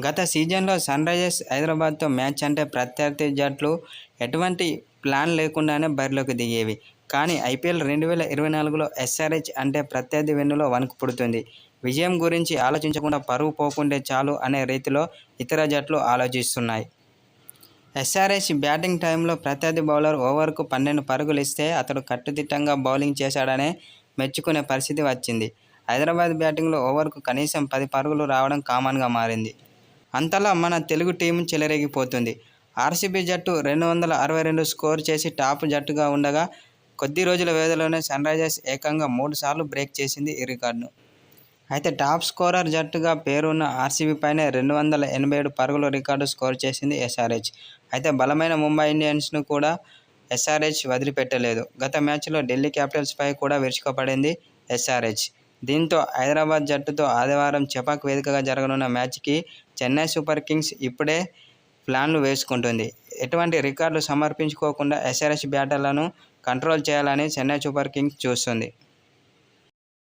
గత సీజన్లో సన్రైజర్స్ హైదరాబాద్తో మ్యాచ్ అంటే ప్రత్యర్థి జట్లు ఎటువంటి ప్లాన్ లేకుండానే బరిలోకి దిగేవి. కానీ ఐపీఎల్ 2024లో ఎస్ఆర్హెచ్ అంటే ప్రత్యర్థి వెన్నులో వణుకు పుడుతుంది. విజయం గురించి ఆలోచించకుండా పరువు పోకుంటే చాలు అనే రీతిలో ఇతర జట్లు ఆలోచిస్తున్నాయి. ఎస్ఆర్హెచ్ బ్యాటింగ్ టైంలో ప్రత్యర్థి బౌలర్ ఓవర్కు 12 పరుగులు ఇస్తే అతడు కట్టుదిట్టంగా బౌలింగ్ చేశాడనే మెచ్చుకునే పరిస్థితి వచ్చింది. హైదరాబాద్ బ్యాటింగ్లో ఓవర్కు కనీసం 10 పరుగులు రావడం కామన్గా మారింది. అంతలా మన తెలుగు టీం చెలరేగిపోతుంది. ఆర్సీబీ జట్టు 262 స్కోర్ చేసి టాప్ జట్టుగా ఉండగా కొద్ది రోజుల వ్యవధిలోనే సన్రైజర్స్ ఏకంగా 3 సార్లు బ్రేక్ చేసింది ఈ రికార్డును. అయితే టాప్ స్కోరర్ జట్టుగా పేరున్న ఆర్సీబీ పైనే 287 పరుగుల రికార్డు స్కోర్ చేసింది ఎస్ఆర్హెచ్. అయితే బలమైన ముంబై ఇండియన్స్ను కూడా ఎస్ఆర్హెచ్ వదిలిపెట్టలేదు. గత మ్యాచ్లో ఢిల్లీ క్యాపిటల్స్పై కూడా విరుచుకుపడింది ఎస్ఆర్హెచ్. దీంతో హైదరాబాద్ జట్టుతో ఆదివారం చెపాక్ వేదికగా జరగనున్న మ్యాచ్కి చెన్నై సూపర్ కింగ్స్ ఇప్పుడే ప్లాన్లు వేసుకుంటుంది. ఎటువంటి రికార్డులు సమర్పించుకోకుండా ఎస్ఆర్హెచ్ బ్యాటర్లను కంట్రోల్ చేయాలని చెన్నై సూపర్ కింగ్స్ చూస్తుంది.